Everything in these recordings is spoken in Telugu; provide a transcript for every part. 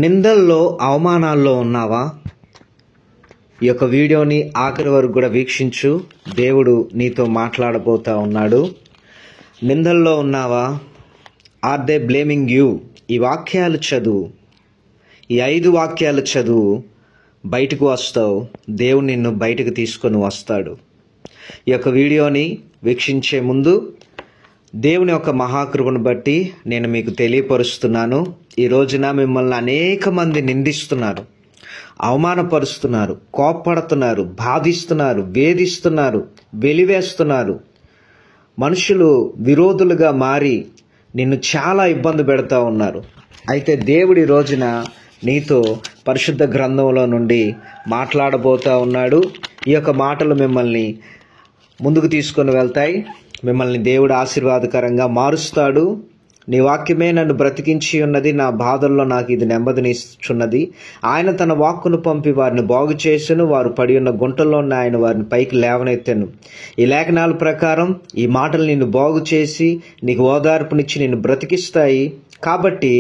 నిందల్లో అవమానాల్లో ఉన్నావా? ఈ యొక్క వీడియోని ఆఖరి వరకు కూడా వీక్షించు. దేవుడు నీతో మాట్లాడబోతా ఉన్నాడు. నిందల్లో ఉన్నావా? Are they blaming you? ఈ వాక్యాలు చదువు, ఈ 5 వాక్యాలు చదువు, బయటకు వస్తావు. దేవుడు నిన్ను బయటకు తీసుకొని వస్తాడు. ఈ యొక్క వీడియోని వీక్షించే ముందు దేవుని యొక్క మహాకృపను బట్టి నేను మీకు తెలియపరుస్తున్నాను. ఈ రోజున మిమ్మల్ని అనేక మంది నిందిస్తున్నారు, అవమానపరుస్తున్నారు, కోప్పడుతున్నారు, బాధిస్తున్నారు, వేధిస్తున్నారు, వెలివేస్తున్నారు. మనుషులు విరోధులుగా మారి నిన్ను చాలా ఇబ్బంది పెడతా ఉన్నారు. అయితే దేవుడి రోజున నీతో పరిశుద్ధ గ్రంథంలో నుండి మాట్లాడబోతా ఉన్నాడు. ఈ యొక్క మాటలు మిమ్మల్ని ముందుకు తీసుకొని వెళ్తాయి. మిమ్మల్ని దేవుడు ఆశీర్వాదకరంగా మారుస్తాడు. నీ వాక్యమే నన్ను బ్రతికించి ఉన్నది, నా బాధల్లో నాకు ఇది నెమ్మదినిస్తున్నది. ఆయన తన వాక్కును పంపి వారిని బాగు చేసెను, వారు పడి ఉన్న గుంటల్లో ఉన్న ఆయన వారిని పైకి లేవనెత్తెను. ఈ లేఖనాల ప్రకారం ఈ మాటలు నిన్ను బాగు చేసి నీకు ఓదార్పునిచ్చి నిన్ను బ్రతికిస్తాయి. కాబట్టి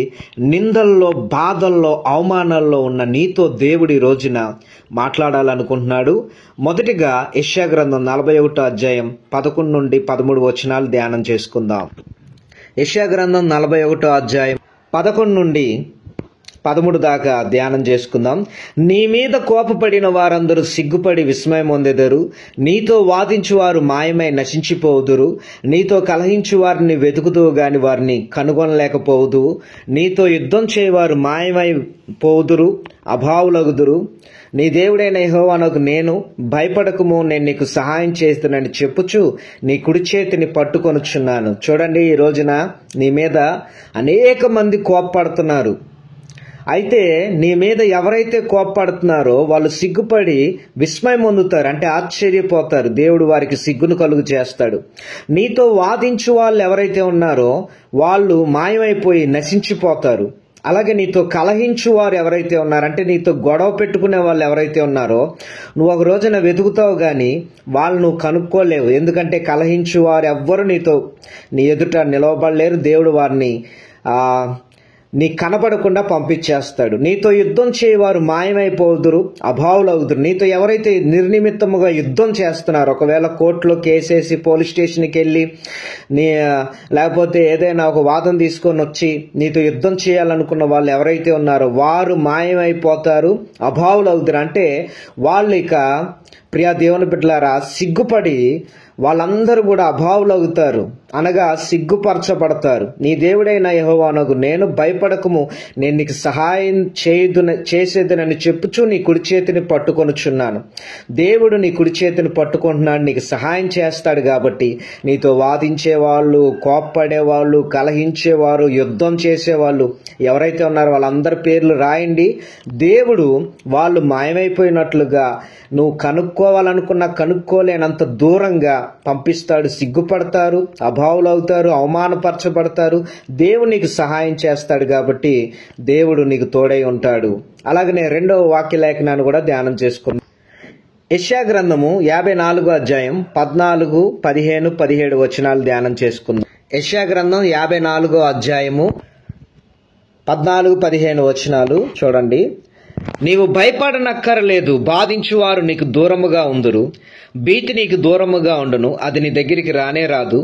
నిందల్లో, బాధల్లో, అవమానాల్లో ఉన్న నీతో దేవుడి రోజున మాట్లాడాలనుకుంటున్నాడు. మొదటిగా యెషయా గ్రంథం 41వ అధ్యాయం 11 నుండి 13 వచనాలు ధ్యానం చేసుకుందాం. యెషయా గ్రంథం 41వ అధ్యాయం 11 నుండి 13 దాకా ధ్యానం చేసుకుందాం. నీ మీద కోపపడిన వారందరూ సిగ్గుపడి విస్మయం పొందెదరు. నీతో వాదించు వారు మాయమై నశించిపోవుదురు. నీతో కలహించు వారిని వెతుకుదువు గాని వారిని కనుగొనలేకపోవుదువు. నీతో యుద్ధం చేయవారు మాయమై పోవుదురు, అభావులగుదురు. నీ దేవుడైన యెహోవానకు నేను భయపడకము, నేను నీకు సహాయం చేస్తానని చెప్పుచు నీ కుడి చేతిని పట్టుకొనుచున్నాను. చూడండి, ఈ రోజున నీ మీద అనేక మంది కోప్పడుతున్నారు. అయితే నీ మీద ఎవరైతే కోప్పడుతున్నారో వాళ్ళు సిగ్గుపడి విస్మయం పొందుతారు, అంటే ఆశ్చర్యపోతారు. దేవుడు వారికి సిగ్గును కలుగు చేస్తాడు. నీతో వాదించు వాళ్ళు ఎవరైతే ఉన్నారో వాళ్ళు మాయమైపోయి నశించిపోతారు. అలాగే నీతో కలహించు వారు ఎవరైతే ఉన్నారంటే నీతో గొడవ పెట్టుకునే వాళ్ళు ఎవరైతే ఉన్నారో నువ్వు ఒక రోజున వెతుకుతావు కానీ వాళ్ళు నువ్వు కనుక్కోలేవు. ఎందుకంటే కలహించు వారు ఎవ్వరు నీ ఎదుట నిలవబడలేరు. దేవుడు వారిని నీకు కనపడకుండా పంపించేస్తాడు. నీతో యుద్ధం చేయవారు మాయమైపోదురు, అభావులవుదురు. నీతో ఎవరైతే నిర్నిమిత్తముగా యుద్ధం చేస్తున్నారో, ఒకవేళ కోర్టులో కేసేసి పోలీస్ స్టేషన్కి వెళ్ళి లేకపోతే ఏదైనా ఒక వాదన తీసుకొని వచ్చి నీతో యుద్ధం చేయాలనుకున్న వాళ్ళు ఎవరైతే ఉన్నారో వారు మాయమైపోతారు, అభావులవుదురు. అంటే వాళ్ళు ఇక ప్రియా దేవుని బిడ్డలారా సిగ్గుపడి వాళ్ళందరూ కూడా అభావులవుతారు, అనగా సిగ్గుపరచబడతారు. నీ దేవుడైన యెహోవానకు నేను భయపడకము, నేను నీకు సహాయం చేసేదనని చెప్పుచు నీ కుడి చేతిని పట్టుకొనుచున్నాను. దేవుడు నీ కుడి చేతిని పట్టుకుంటున్నాడు, నీకు సహాయం చేస్తాడు. కాబట్టి నీతో వాదించేవాళ్ళు, కోప్పడేవాళ్ళు, కలహించేవారు, యుద్ధం చేసేవాళ్ళు ఎవరైతే ఉన్నారో వాళ్ళందరి పేర్లు రాయండి. దేవుడు వాళ్ళు మాయమైపోయినట్లుగా నువ్వు కనుక్కోవాలనుకున్నా కనుక్కోలేనంత దూరంగా పంపిస్తాడు. సిగ్గుపడతారు, అభావులవుతారు, అవమానపరచబడతారు. దేవుడు నీకు సహాయం చేస్తాడు. కాబట్టి దేవుడు నీకు తోడై ఉంటాడు. అలాగనే 2వ వాక్య లేఖనాన్ని కూడా ధ్యానం చేసుకుందాం. యెషయా గ్రంథము 54వ అధ్యాయం 14, 15, 17 వచనాలు ధ్యానం చేసుకుందాం. యెషయా గ్రంథం 54వ అధ్యాయము 14, 15 వచనాలు చూడండి. నీవు భయపడనక్కరలేదు, బాధించువారు నీకు దూరముగా ఉందురు, భీతి నీకు దూరముగా ఉండును, అది నీ దగ్గరికి రానే రాదు.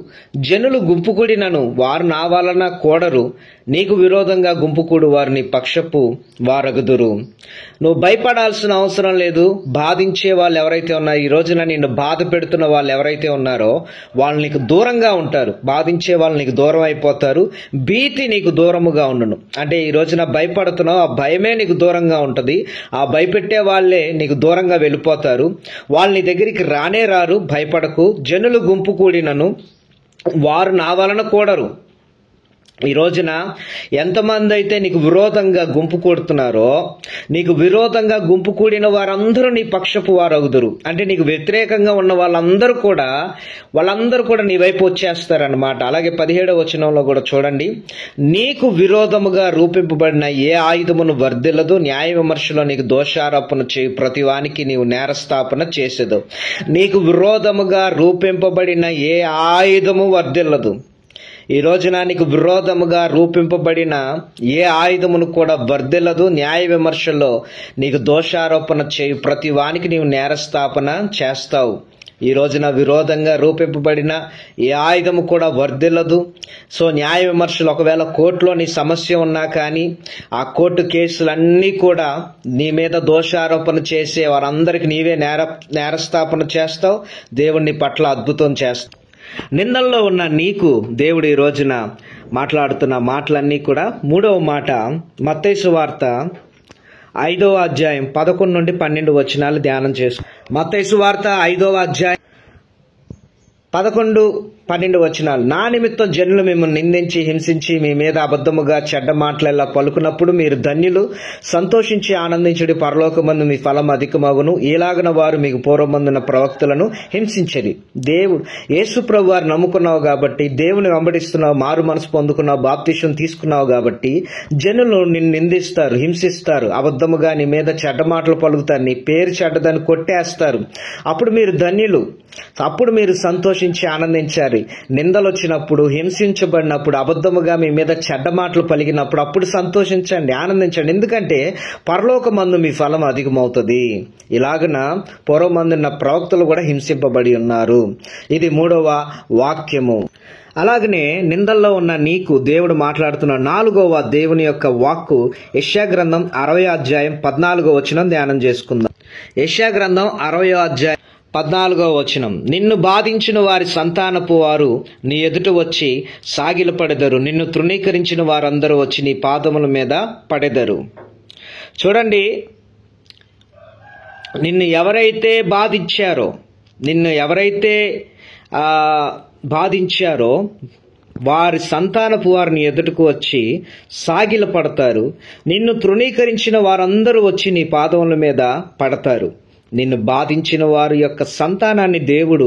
జనులు గుంపు కూడినను వారు నా వలన కూడరు, నీకు విరోధంగా గుంపు కూడు వారు నీ పక్షపు వారగుదురు. నువ్వు భయపడాల్సిన అవసరం లేదు. బాధించే వాళ్ళు ఎవరైతే ఉన్నారో, ఈ రోజున నిన్ను బాధ పెడుతున్న వాళ్ళు ఎవరైతే ఉన్నారో వాళ్ళు నీకు దూరంగా ఉంటారు. బాధించే వాళ్ళు నీకు దూరం అయిపోతారు. భీతి నీకు దూరముగా ఉండును, అంటే ఈ రోజున భయపడుతున్నావు, ఆ భయమే నీకు దూరంగా ఉంటుంది. ఆ భయపెట్టే వాళ్ళే నీకు దూరంగా వెళ్ళిపోతారు. వాళ్ళు నీ దగ్గరికి రానే రారు. భయపడకు. జనులు గుంపు కూడినను వారు నా వలన కూడరు. ఈ రోజున ఎంతమంది అయితే నీకు విరోధంగా గుంపు కూడుతున్నారో, నీకు విరోధంగా గుంపు కూడిన వారందరూ నీ పక్షపు వారగుదురు. అంటే నీకు వ్యతిరేకంగా ఉన్న వాళ్ళందరూ కూడా నీ వైపు వచ్చేస్తారనమాట. అలాగే 17వ వచనంలో కూడా చూడండి. నీకు విరోధముగా రూపింపబడిన ఏ ఆయుధమును వర్ధిల్లదు, న్యాయ విమర్శలో నీకు దోషారోపణ చేయు ప్రతివానికి నీవు నేరస్థాపన చేసేదు. నీకు విరోధముగా రూపింపబడిన ఏ ఆయుధము వర్ధిల్లదు. ఈ రోజున నీకు విరోధముగా రూపింపబడిన ఏ ఆయుధమును కూడా వర్ధిల్లదు. న్యాయ విమర్శలో నీకు దోషారోపణ చేయు ప్రతి వానికి నీవు నేరస్థాపన చేస్తావు. ఈ రోజున విరోధంగా రూపింపబడిన ఏ ఆయుధము కూడా వర్ధిల్లదు. సో న్యాయ విమర్శలు ఒకవేళ కోర్టులో నీ సమస్య ఉన్నా కానీ ఆ కోర్టు కేసులన్నీ కూడా నీ మీద దోషారోపణ చేసే వారందరికీ నీవే నేరస్థాపన చేస్తావు. దేవుని పట్ల అద్భుతం చేస్తావు. నిందల్లో ఉన్న నీకు దేవుడు ఈ రోజున మాట్లాడుతున్న మాటలన్నీ కూడా 3వ మాట మత్తయి సువార్త 5వ అధ్యాయం 11 నుండి 12 వచనాలు ధ్యానం చేసు. మత్తయి సువార్త 5వ అధ్యాయం 11-12 వచనాలు. నా నిమిత్తం జనులు మిమ్మల్ని నిందించి హింసించి మీ మీద అబద్ధముగా చెడ్డ మాటలెల్లా పలుకున్నప్పుడు మీరు ధన్యులు, సంతోషించి ఆనందించుడి, పరలోకమందు మీ ఫలం అధికమగును. ఈలాగన వారు మీకు పూర్వమందున ప్రవక్తలను హింసించరి. దేవుడు యేసు ప్రభు వారు నమ్ముకున్నావు కాబట్టి, దేవుని వెంబడిస్తున్నావు, మారు మనసు పొందుకున్నావు, బాప్తిసం తీసుకున్నావు కాబట్టి జనులు నిన్ను నిందిస్తారు, హింసిస్తారు, అబద్ధముగా నీ మీద చెడ్డ మాటలు పలుకుతారు, నీ పేరు చెడ్డదని కొట్టేస్తారు. అప్పుడు మీరు ధన్యులు, అప్పుడు మీరు సంతోషించి ఆనందించారు. నిందలు వచ్చినప్పుడు, హింసించబడినప్పుడు, అబద్ధముగా మీ మీద చెడ్డ మాటలు పలికినప్పుడు అప్పుడు సంతోషించండి, ఆనందించండి. ఎందుకంటే పరలోకమందు మీ ఫలం అధికమవుతుంది. ఇలాగన పూర్వమందున్న ప్రవక్తలు కూడా హింసింపబడి ఉన్నారు. ఇది 3వ వాక్యము. అలాగనే నిందల్లో ఉన్న నీకు దేవుడు మాట్లాడుతున్న 4వ దేవుని యొక్క వాక్కు యెషయా గ్రంథం 60వ అధ్యాయం 14వ వచనం ధ్యానం చేసుకుందాం. యెషయా గ్రంథం 60వ అధ్యాయం 14వ వచనం. నిన్ను బాధించిన వారి సంతానపు వారు నీ ఎదుట వచ్చి సాగిలపడెదరు, నిన్ను తృణీకరించిన వారందరూ వచ్చి నీ పాదముల మీద పడెదరు. చూడండి, నిన్ను ఎవరైతే బాధించారో వారి సంతానపు వారిని ఎదుటకు వచ్చి సాగిలపడతారు. నిన్ను తృణీకరించిన వారందరూ వచ్చి నీ పాదముల మీద పడతారు. నిన్ను బాధించిన వారి యొక్క సంతానాన్ని దేవుడు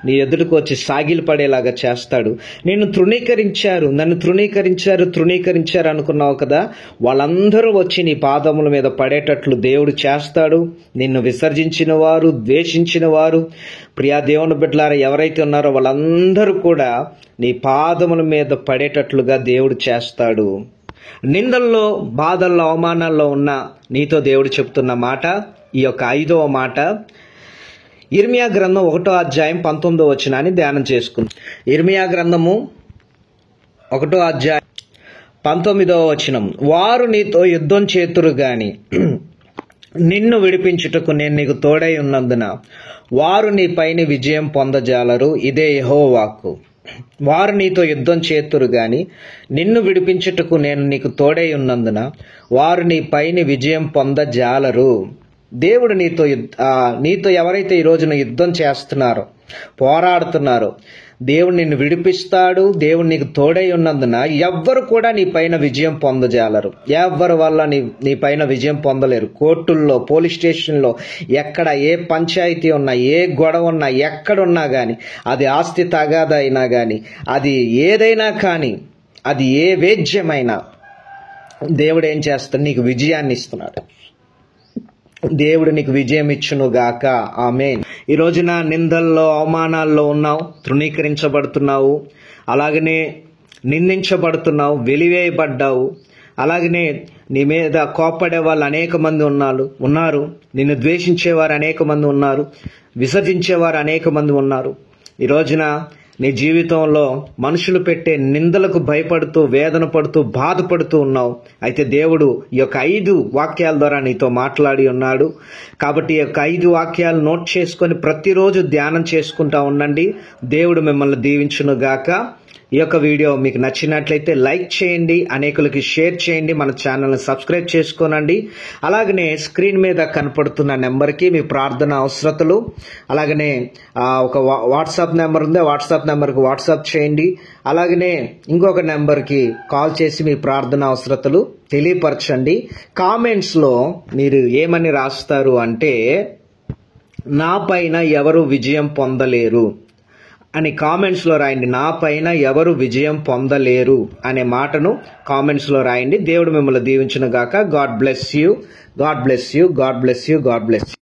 నీ ఎదుటికి వచ్చి సాగిలు పడేలాగా చేస్తాడు. నన్ను తృణీకరించారు అనుకున్నావు కదా, వాళ్ళందరూ వచ్చి నీ పాదముల మీద పడేటట్లు దేవుడు చేస్తాడు. నిన్ను విసర్జించిన వారు, ద్వేషించిన వారు, ప్రియా దేవుని బిడ్డలారా ఎవరైతే ఉన్నారో వాళ్ళందరూ కూడా నీ పాదముల మీద పడేటట్లుగా దేవుడు చేస్తాడు. నిందల్లో, బాధల్లో, అవమానాల్లో ఉన్న నీతో దేవుడు చెప్తున్న మాట ఈ యొక్క 5వ మాట ఇర్మియా గ్రంథం 1వ అధ్యాయం 19వ వచనాన్ని ధ్యానం చేసుకుందాం. ఇర్మియా గ్రంథము 1వ అధ్యాయం 19వ వచనం. వారు నీతో యుద్ధం చేతురు గాని నిన్ను విడిపించుటకు నేను నీకు తోడై ఉన్నందున వారు నీ పైన విజయం పొందజాలరు. ఇదే యెహోవా వాక్కు. వారు నీతో యుద్ధం చేతురు గాని నిన్ను విడిపించుటకు నేను నీకు తోడై ఉన్నందున వారు నీ పైన విజయం పొందజాలరు. దేవుడు నీతో ఎవరైతే ఈ రోజున యుద్ధం చేస్తున్నారో, పోరాడుతున్నారో, దేవుడు నిన్ను విడిపిస్తాడు. దేవుడు నీకు తోడై ఉన్నందున ఎవ్వరు కూడా నీ పైన విజయం పొందజాలరు. ఎవ్వరి వల్ల నీ పైన విజయం పొందలేరు. కోర్టుల్లో, పోలీస్ స్టేషన్లో, ఎక్కడ ఏ పంచాయతీ ఉన్నా, ఏ గొడవ ఉన్నా, ఎక్కడున్నా కానీ, అది ఆస్తి తగాదా అయినా కానీ, అది ఏదైనా కానీ, అది ఏ వేద్యమైనా దేవుడు ఏం చేస్తాడు? నీకు విజయాన్ని ఇస్తున్నాడు. దేవుడు నీకు విజయం ఇచ్చును గాక. ఆమేన్. ఈ రోజున నిందల్లో, అవమానాల్లో ఉన్నావు, తృణీకరించబడుతున్నావు, అలాగనే నిందించబడుతున్నావు, వెలివేయబడ్డావు. అలాగనే నీ మీద కోప్పడే వాళ్ళు అనేక మంది ఉన్నారు. నిన్ను ద్వేషించేవారు అనేక మంది ఉన్నారు, విసర్జించేవారు అనేక మంది ఉన్నారు. ఈ రోజున నీ జీవితంలో మనుషులు పెట్టే నిందలకు భయపడుతూ, వేదన పడుతూ, బాధపడుతూ ఉన్నావు. అయితే దేవుడు ఈ యొక్క 5 వాక్యాల ద్వారా నీతో మాట్లాడి ఉన్నాడు. కాబట్టి ఈ యొక్క 5 వాక్యాలు నోట్ చేసుకొని ప్రతిరోజు ధ్యానం చేసుకుంటా ఉండండి. దేవుడు మిమ్మల్ని దీవించును గాక. ఈ యొక్క వీడియో మీకు నచ్చినట్లయితే లైక్ చేయండి, అనేకులకి షేర్ చేయండి, మన ఛానల్ని సబ్స్క్రైబ్ చేసుకోనండి. అలాగనే స్క్రీన్ మీద కనపడుతున్న నెంబర్కి మీ ప్రార్థన అవసరతలు, అలాగనే ఒక వాట్సాప్ నెంబర్ ఉంది, వాట్సాప్ నెంబర్కి వాట్సాప్ చేయండి. అలాగనే ఇంకొక నెంబర్కి కాల్ చేసి మీ ప్రార్థన అవసరతలు తెలియపరచండి. కామెంట్స్లో మీరు ఏమని రాస్తారు అంటే, నా పైన ఎవరు విజయం పొందలేరు అని కామెంట్స్లో రాయండి. నా పైన ఎవరు విజయం పొందలేరు అనే మాటను కామెంట్స్లో రాయండి. దేవుడు మిమ్మల్ని దీవించును గాక. God bless you. God bless you. God bless you. God bless you.